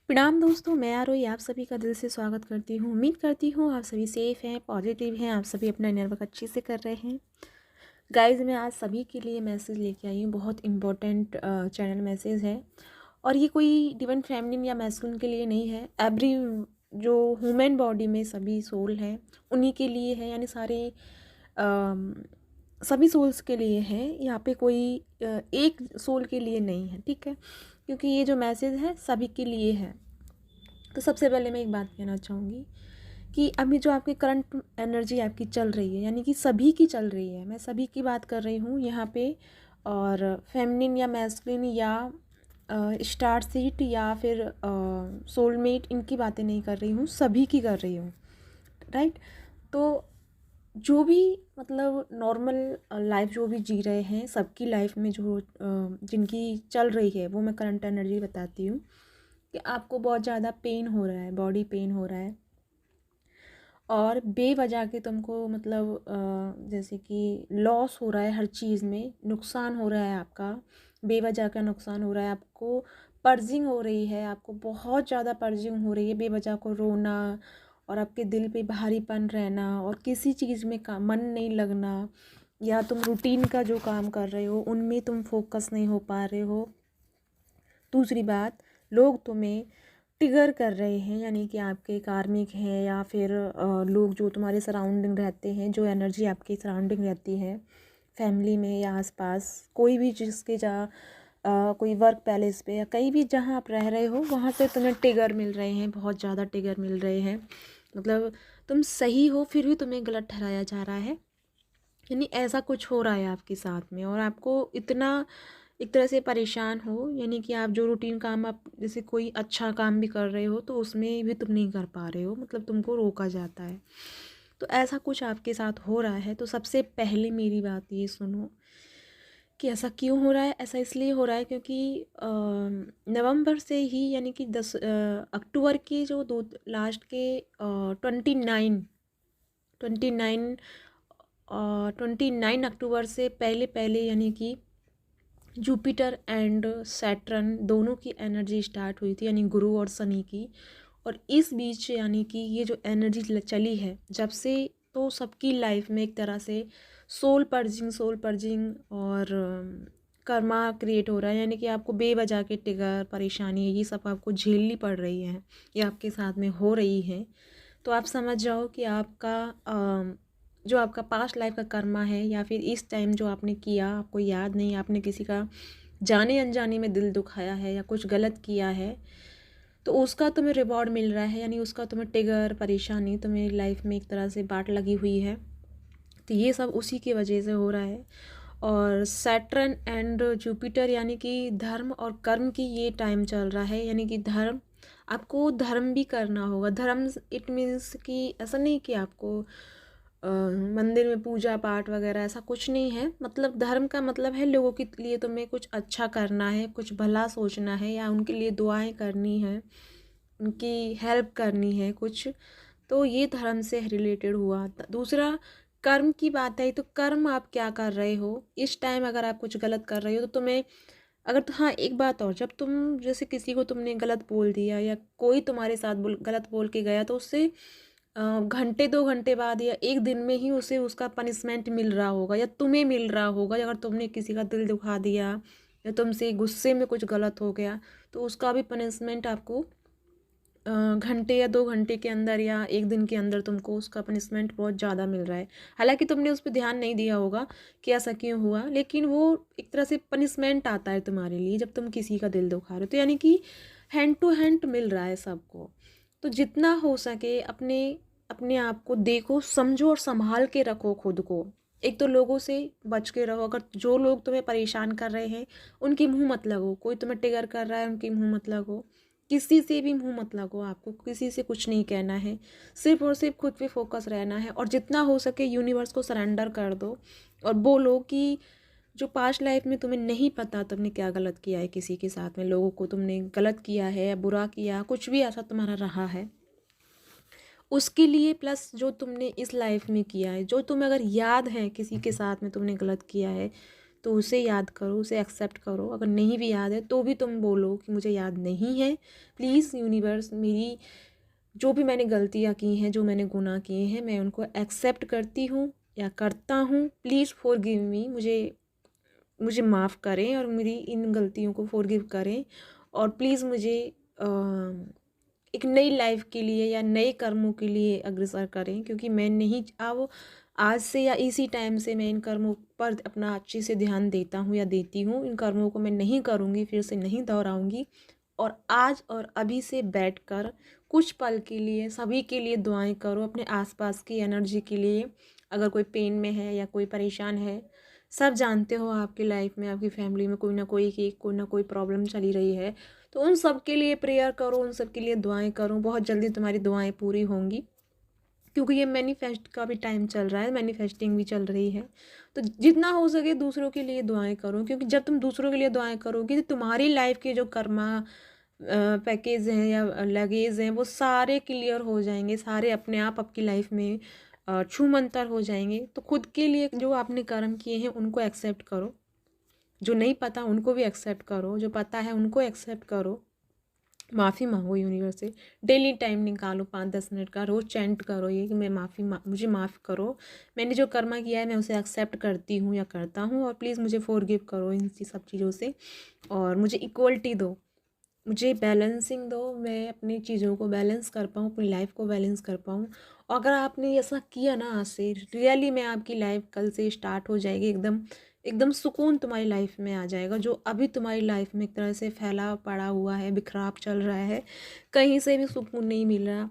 प्रणाम दोस्तों, मैं आरोही आप सभी का दिल से स्वागत करती हूँ। उम्मीद करती हूँ आप सभी सेफ़ हैं, पॉजिटिव हैं, आप सभी अपना इनर वर्क अच्छे से कर रहे हैं। गाइज़, मैं आज सभी के लिए मैसेज लेके आई हूँ, बहुत इम्पोर्टेंट चैनल मैसेज है। और ये कोई डिवाइन फेमिनिन या मैस्कुलिन के लिए नहीं है, एवरी जो ह्यूमन बॉडी में सभी सोल हैं उन्हीं के लिए है, यानी सारे अम, सभी सोल्स के लिए है। यहाँ पे कोई एक सोल के लिए नहीं है, ठीक है, क्योंकि ये जो मैसेज है सभी के लिए है। तो सबसे पहले मैं एक बात कहना चाहूँगी कि अभी जो आपकी करंट एनर्जी आपकी चल रही है, यानी कि सभी की चल रही है, मैं सभी की बात कर रही हूँ यहाँ पे। और फेमिनिन या मैस्कुलिन या स्टार सीट या फिर सोलमेट, इनकी बातें नहीं कर रही हूँ, सभी की कर रही हूँ, राइट। तो जो भी मतलब नॉर्मल लाइफ जो भी जी रहे हैं, सबकी लाइफ में जो जिनकी चल रही है, वो मैं करंट एनर्जी बताती हूँ कि आपको बहुत ज़्यादा पेन हो रहा है, बॉडी पेन हो रहा है, और बेवजह के तुमको मतलब जैसे कि लॉस हो रहा है, हर चीज़ में नुकसान हो रहा है आपका, बेवजह का नुकसान हो रहा है आपको, पर्जिंग हो रही है, आपको बहुत ज़्यादा पर्जिंग हो रही है, बेवजह को रोना और आपके दिल पे भारीपन रहना और किसी चीज़ में का मन नहीं लगना, या तुम रूटीन का जो काम कर रहे हो उनमें तुम फोकस नहीं हो पा रहे हो। दूसरी बात, लोग तुम्हें ट्रिगर कर रहे हैं, यानी कि आपके कार्मिक हैं या फिर लोग जो तुम्हारे सराउंडिंग रहते हैं, जो एनर्जी आपकी सराउंडिंग रहती है फैमिली में या आसपास, कोई भी जिसके जहाँ कोई वर्क पैलेस पे या कहीं भी जहाँ आप रह रहे हो, वहाँ से तुम्हें ट्रिगर मिल रहे हैं, बहुत ज़्यादा ट्रिगर मिल रहे हैं। मतलब तुम सही हो फिर भी तुम्हें गलत ठहराया जा रहा है, यानी ऐसा कुछ हो रहा है आपके साथ में, और आपको इतना एक तरह से परेशान हो, यानी कि आप जो रूटीन काम, आप जैसे कोई अच्छा काम भी कर रहे हो तो उसमें भी तुम नहीं कर पा रहे हो, मतलब तुमको रोका जाता है। तो ऐसा कुछ आपके साथ हो रहा है। तो सबसे पहले मेरी बात ये सुनो कि ऐसा क्यों हो रहा है। ऐसा इसलिए हो रहा है क्योंकि नवंबर से ही, यानी कि 10 अक्टूबर की जो दो लास्ट के 29 अक्टूबर से पहले पहले, यानी कि जुपिटर एंड सैटर्न दोनों की एनर्जी स्टार्ट हुई थी, यानी गुरु और शनि की। और इस बीच यानी कि ये जो एनर्जी चली है जब से, तो सबकी लाइफ में एक तरह से सोल पर्जिंग और कर्मा क्रिएट हो रहा है, यानी कि आपको बेवजह के ट्रिगर, परेशानी, ये सब आपको झेलनी पड़ रही है, ये आपके साथ में हो रही है। तो आप समझ जाओ कि आपका जो आपका पास्ट लाइफ का कर्मा है, या फिर इस टाइम जो आपने किया, आपको याद नहीं, आपने किसी का जाने अनजाने में दिल दुखाया है या कुछ गलत किया है, तो उसका तुम्हें रिवॉर्ड मिल रहा है, यानी उसका तुम्हें ट्रिगर, परेशानी तुम्हें लाइफ में एक तरह से बाट लगी हुई है। तो ये सब उसी की वजह से हो रहा है। और सैटर्न एंड जुपिटर, यानी कि धर्म और कर्म की ये टाइम चल रहा है, यानी कि धर्म, आपको धर्म भी करना होगा। धर्म इट मीन्स कि ऐसा नहीं कि आपको मंदिर में पूजा पाठ वगैरह, ऐसा कुछ नहीं है। मतलब धर्म का मतलब है लोगों के लिए तुम्हें कुछ अच्छा करना है, कुछ भला सोचना है, या उनके लिए दुआएं करनी है, उनकी हेल्प करनी है कुछ। तो ये धर्म से रिलेटेड हुआ। दूसरा, कर्म की बात है, तो कर्म आप क्या कर रहे हो इस टाइम। अगर आप कुछ गलत कर रहे हो तो तुम्हें, अगर तो हाँ, एक बात और, जब तुम जैसे किसी को तुमने गलत बोल दिया या कोई तुम्हारे साथ गलत बोल के गया, तो उससे घंटे 2 घंटे बाद या एक दिन में ही उसे उसका पनिशमेंट मिल रहा होगा, या तुम्हें मिल रहा होगा। अगर तुमने किसी का दिल दुखा दिया या तुमसे गुस्से में कुछ गलत हो गया, तो उसका भी पनिशमेंट आपको घंटे या 2 घंटे के अंदर या एक दिन के अंदर तुमको उसका पनिशमेंट बहुत ज़्यादा मिल रहा है। हालांकि तुमने उस पर ध्यान नहीं दिया होगा कि ऐसा क्यों हुआ, लेकिन वो एक तरह से पनिशमेंट आता है तुम्हारे लिए जब तुम किसी का दिल दुखा रहे हो। तो यानी कि हैंड टू हैंड मिल रहा है सबको। तो जितना हो सके अपने अपने आप को देखो, समझो और संभाल के रखो खुद को। एक तो लोगों से बच के रहो। अगर जो लोग तुम्हें परेशान कर रहे हैं उनकी मुंह मत लगो, कोई तुम्हें ट्रिगर कर रहा है उनकी मुंह मत लगो, किसी से भी मुंह मत लगो। आपको किसी से कुछ नहीं कहना है, सिर्फ और सिर्फ खुद पे फोकस रहना है। और जितना हो सके यूनिवर्स को सरेंडर कर दो और बोलो कि जो पास्ट लाइफ में तुम्हें नहीं पता तुमने क्या गलत किया है, किसी के साथ में लोगों को तुमने गलत किया है या बुरा किया, कुछ भी ऐसा तुम्हारा रहा है, उसके लिए प्लस जो तुमने इस लाइफ में किया है, जो तुम्हें अगर याद है किसी के साथ में तुमने गलत किया है, तो उसे याद करो, उसे एक्सेप्ट करो। अगर नहीं भी याद है तो भी तुम बोलो कि मुझे याद नहीं है। प्लीज़ यूनिवर्स, मेरी जो भी मैंने गलतियाँ की हैं, जो मैंने गुनाह किए हैं, मैं उनको एक्सेप्ट करती हूँ या करता हूँ। प्लीज़ फॉरगिव मी, मुझे माफ़ करें और मेरी इन गलतियों को फॉरगिव करें। और प्लीज़ मुझे एक नई लाइफ के लिए या नए कर्मों के लिए अग्रसर करें, क्योंकि मैं नहीं अब आज से या इसी टाइम से मैं इन कर्मों पर अपना अच्छे से ध्यान देता हूँ या देती हूँ। इन कर्मों को मैं नहीं करूँगी, फिर से नहीं दोहराऊँगी। और आज और अभी से बैठकर कुछ पल के लिए सभी के लिए दुआएं करो, अपने आसपास की एनर्जी के लिए। अगर कोई पेन में है या कोई परेशान है, सब जानते हो आपकी लाइफ में, आपकी फैमिली में कोई ना कोई प्रॉब्लम चली रही है, तो उन सब के लिए प्रेयर करो, उन सब के लिए दुआएं करो। बहुत जल्दी तुम्हारी दुआएं पूरी होंगी, क्योंकि ये मैनिफेस्ट का भी टाइम चल रहा है, मैनिफेस्टिंग भी चल रही है। तो जितना हो सके दूसरों के लिए दुआएं करो, क्योंकि जब तुम दूसरों के लिए दुआएं करोगी तो तुम्हारी लाइफ के जो कर्मा पैकेज हैं या लगेज हैं वो सारे क्लियर हो जाएंगे, सारे अपने आप आपकी लाइफ में छूमंतर हो जाएंगे। तो खुद के लिए जो आपने कर्म किए हैं उनको एक्सेप्ट करो, जो नहीं पता उनको भी एक्सेप्ट करो, जो पता है उनको एक्सेप्ट करो। माफ़ी मांगो यूनिवर्स से, डेली टाइम निकालो 5-10 मिनट का, रोज़ चैंट करो ये कि मैं मुझे माफ़ करो, मैंने जो कर्मा किया है मैं उसे एक्सेप्ट करती हूँ या करता हूँ, और प्लीज़ मुझे फॉरगिव करो इन सब चीज़ों से। और मुझे इक्वलिटी दो, मुझे बैलेंसिंग दो, मैं अपनी चीज़ों को बैलेंस कर पाऊँ, अपनी लाइफ को बैलेंस कर पाऊँ। और अगर आपने ऐसा किया ना आज से, रियली में आपकी लाइफ कल से स्टार्ट हो जाएगी, एकदम एकदम सुकून तुम्हारी लाइफ में आ जाएगा। जो अभी तुम्हारी लाइफ में एक तरह से फैला पड़ा हुआ है, बिखराव चल रहा है, कहीं से भी सुकून नहीं मिल रहा।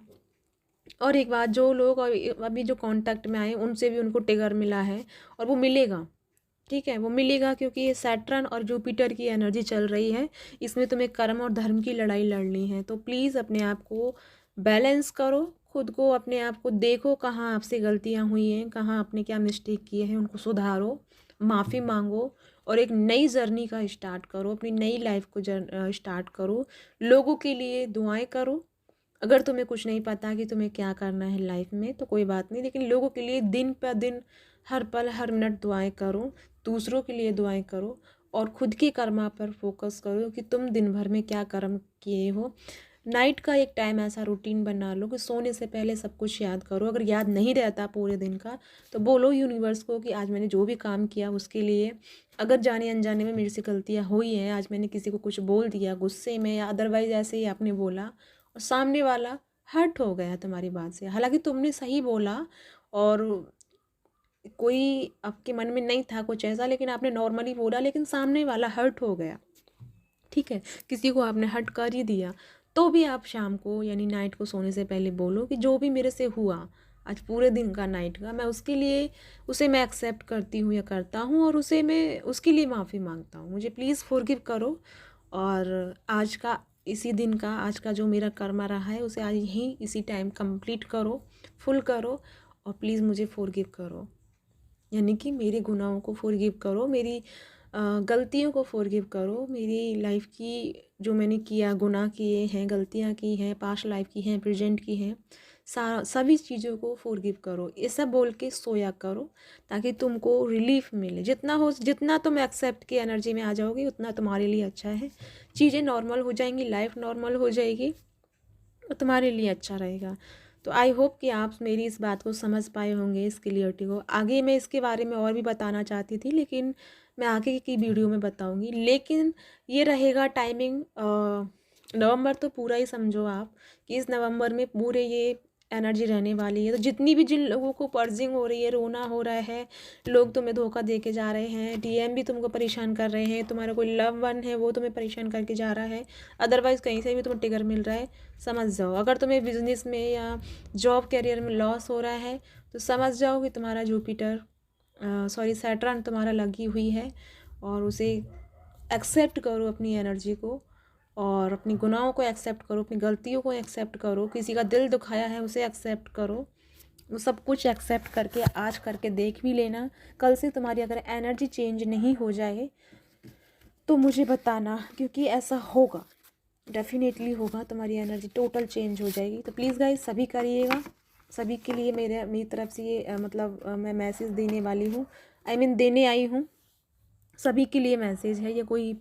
और एक बात, जो लोग अभी जो कांटेक्ट में आए उनसे भी उनको ट्रिगर मिला है, और वो मिलेगा, ठीक है, वो मिलेगा, क्योंकि ये सैटर्न और जुपिटर की एनर्जी चल रही है। इसमें तुम्हें कर्म और धर्म की लड़ाई लड़नी है। तो प्लीज़ अपने आप को बैलेंस करो, खुद को, अपने आप को देखो कहाँ आपसे गलतियाँ हुई हैं, कहाँ आपने क्या मिस्टेक किए हैं, उनको सुधारो, माफ़ी मांगो, और एक नई जर्नी का स्टार्ट करो, अपनी नई लाइफ को स्टार्ट करो। लोगों के लिए दुआएं करो। अगर तुम्हें कुछ नहीं पता कि तुम्हें क्या करना है लाइफ में तो कोई बात नहीं, लेकिन लोगों के लिए दिन पर दिन, हर पल हर मिनट दुआएं करो, दूसरों के लिए दुआएं करो, और खुद के कर्मा पर फोकस करो कि तुम दिन भर में क्या कर्म किए हो। नाइट का एक टाइम ऐसा रूटीन बना लो कि सोने से पहले सब कुछ याद करो। अगर याद नहीं रहता पूरे दिन का तो बोलो यूनिवर्स को कि आज मैंने जो भी काम किया उसके लिए, अगर जाने अनजाने में मेरे से गलतियाँ हुई हैं, आज मैंने किसी को कुछ बोल दिया गुस्से में या अदरवाइज ऐसे ही आपने बोला और सामने वाला हर्ट हो गया तुम्हारी बात से, हालांकि तुमने सही बोला और कोई आपके मन में नहीं था कुछ ऐसा, लेकिन आपने नॉर्मली बोला, लेकिन सामने वाला हर्ट हो गया, ठीक है, किसी को आपने हर्ट कर ही दिया, तो भी आप शाम को यानी नाइट को सोने से पहले बोलो कि जो भी मेरे से हुआ आज पूरे दिन का, नाइट का, मैं उसके लिए उसे मैं एक्सेप्ट करती हूँ या करता हूँ, और उसे मैं उसके लिए माफ़ी मांगता हूँ, मुझे प्लीज़ फॉरगिव करो। और आज का, इसी दिन का, आज का जो मेरा कर्मा रहा है उसे आज यहीं इसी टाइम कंप्लीट करो, फुल करो, और प्लीज़ मुझे फॉरगिव करो, यानी कि मेरे गुनाहों को फॉरगिव करो, मेरी गलतियों को फॉरगिव करो, मेरी लाइफ की जो मैंने किया, गुनाह किए हैं, गलतियाँ की हैं, पास्ट लाइफ की हैं, प्रेजेंट की हैं, सभी चीज़ों को फॉरगिव करो। ये सब बोल के सोया करो ताकि तुमको रिलीफ मिले। जितना तुम एक्सेप्ट की एनर्जी में आ जाओगे उतना तुम्हारे लिए अच्छा है। चीज़ें नॉर्मल हो जाएंगी, लाइफ नॉर्मल हो जाएगी, और तुम्हारे लिए अच्छा रहेगा। तो आई होप कि आप मेरी इस बात को समझ पाए होंगे, इस क्लियरिटी को। आगे मैं इसके बारे में और भी बताना चाहती थी, लेकिन मैं आगे की वीडियो में बताऊंगी। लेकिन ये रहेगा टाइमिंग, नवंबर तो पूरा ही समझो आप कि इस नवंबर में पूरे ये एनर्जी रहने वाली है। तो जितनी भी, जिन लोगों को पर्जिंग हो रही है, रोना हो रहा है, लोग तुम्हें धोखा दे के जा रहे हैं, डीएम भी तुमको परेशान कर रहे हैं, तुम्हारा कोई लव वन है वो तुम्हें परेशान करके जा रहा है, अदरवाइज़ कहीं से भी तुम्हें ट्रिगर मिल रहा है, समझ जाओ। अगर तुम्हें बिजनेस में या जॉब करियर में लॉस हो रहा है तो समझ जाओ कि तुम्हारा जुपिटर, सैटर्न तुम्हारा लगी हुई है, और उसे एक्सेप्ट करो अपनी एनर्जी को, और अपनी गुनाहों को एक्सेप्ट करो, अपनी गलतियों को एक्सेप्ट करो, किसी का दिल दुखाया है उसे एक्सेप्ट करो। वो सब कुछ एक्सेप्ट करके आज करके देख भी लेना। कल से तुम्हारी अगर एनर्जी चेंज नहीं हो जाए तो मुझे बताना, क्योंकि ऐसा होगा, डेफिनेटली होगा, तुम्हारी एनर्जी टोटल चेंज हो जाएगी। तो प्लीज़ गाइज सभी करिएगा, सभी के लिए मेरी तरफ से ये मैं मैसेज देने वाली हूँ, देने आई हूँ। सभी के लिए मैसेज है, ये कोई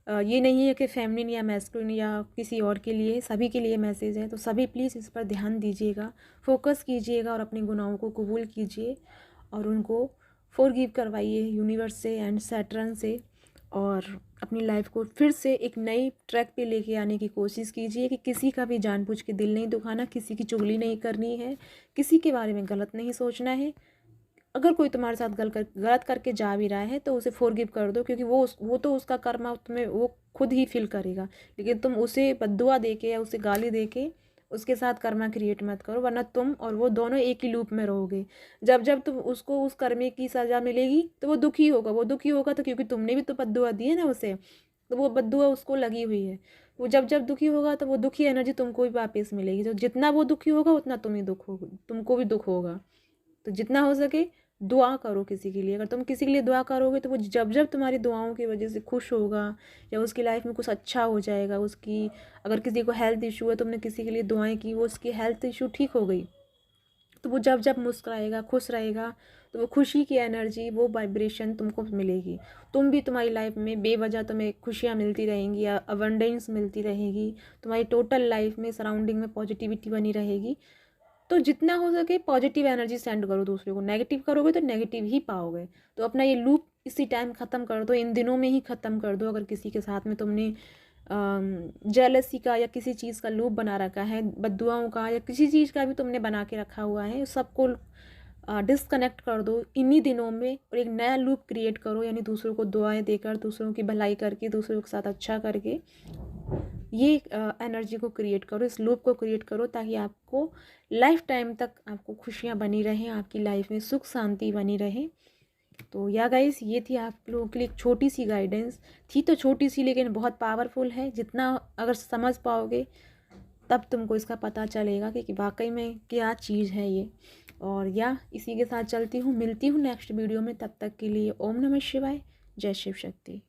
ये नहीं है कि फेमिनिन या मैस्कुलिन या किसी और के लिए, सभी के लिए मैसेज है। तो सभी प्लीज़ इस पर ध्यान दीजिएगा, फोकस कीजिएगा और अपने गुनाहों को कबूल कीजिए और उनको फॉरगिव करवाइए यूनिवर्स से एंड सैटर्न से, और अपनी लाइफ को फिर से एक नई ट्रैक पे लेके आने की कोशिश कीजिए कि किसी का भी जानबूझ के दिल नहीं दुखाना, किसी की चुगली नहीं करनी है, किसी के बारे में गलत नहीं सोचना है। अगर कोई तुम्हारे साथ गलत करके जा भी रहा है तो उसे फॉरगिव कर दो, क्योंकि वो तो उसका कर्मा तुम्हें वो खुद ही फील करेगा। लेकिन तुम उसे बद्दुआ दे के या उसे गाली दे के उसके साथ कर्मा क्रिएट मत करो, वरना तुम और वो दोनों एक ही लूप में रहोगे। जब जब तुम उसको उस कर्मे की सज़ा मिलेगी तो वो दुखी होगा। वो दुखी होगा तो क्योंकि तुमने भी तो बद्दुआ दी है ना उसे, तो वो बद्दुआ उसको लगी हुई है। वो जब जब दुखी होगा तो वो दुखी एनर्जी तुमको भी वापस मिलेगी। तो जितना वो दुखी होगा उतना तुमको भी दुख होगा। तो जितना हो सके दुआ करो किसी के लिए। अगर तुम किसी के लिए दुआ करोगे तो वो जब जब तुम्हारी दुआओं की वजह से खुश होगा या उसकी लाइफ में कुछ अच्छा हो जाएगा, उसकी अगर किसी को हेल्थ इशू है, तुमने किसी के लिए दुआएं की, वो उसकी हेल्थ इशू ठीक हो गई, तो वो जब जब मुस्कुराएगा, खुश रहेगा, तो वो खुशी की एनर्जी, वो वाइब्रेशन तुमको मिलेगी। तुम भी तुम्हारी लाइफ में बेवजह तुम्हें खुशियाँ मिलती रहेंगी या अबंडेंस मिलती रहेगी। तुम्हारी टोटल लाइफ में सराउंडिंग में पॉजिटिविटी बनी रहेगी। तो जितना हो सके पॉजिटिव एनर्जी सेंड करो दूसरे को। नेगेटिव करोगे तो नेगेटिव ही पाओगे। तो अपना ये लूप इसी टाइम ख़त्म कर दो, इन दिनों में ही ख़त्म कर दो। अगर किसी के साथ में तुमने जेलसी का या किसी चीज़ का लूप बना रखा है, बद्दुआओं का या किसी चीज़ का भी तुमने बना के रखा हुआ है, सबको डिस्कनेक्ट कर दो इन्हीं दिनों में और एक नया लूप क्रिएट करो। यानी दूसरों को दुआएं देकर, दूसरों की भलाई करके, दूसरों के साथ अच्छा करके ये एनर्जी को क्रिएट करो, इस लूप को क्रिएट करो, ताकि आपको लाइफ टाइम तक आपको खुशियाँ बनी रहें, आपकी लाइफ में सुख शांति बनी रहे। तो या गाइस, ये थी आप लोगों के लिए एक छोटी सी गाइडेंस। थी तो छोटी सी लेकिन बहुत पावरफुल है। जितना अगर समझ पाओगे तब तुमको इसका पता चलेगा कि वाकई में क्या चीज़ है ये। और या इसी के साथ चलती हूँ, मिलती हूँ नेक्स्ट वीडियो में। तब तक के लिए ओम नमः शिवाय, जय शिव शक्ति।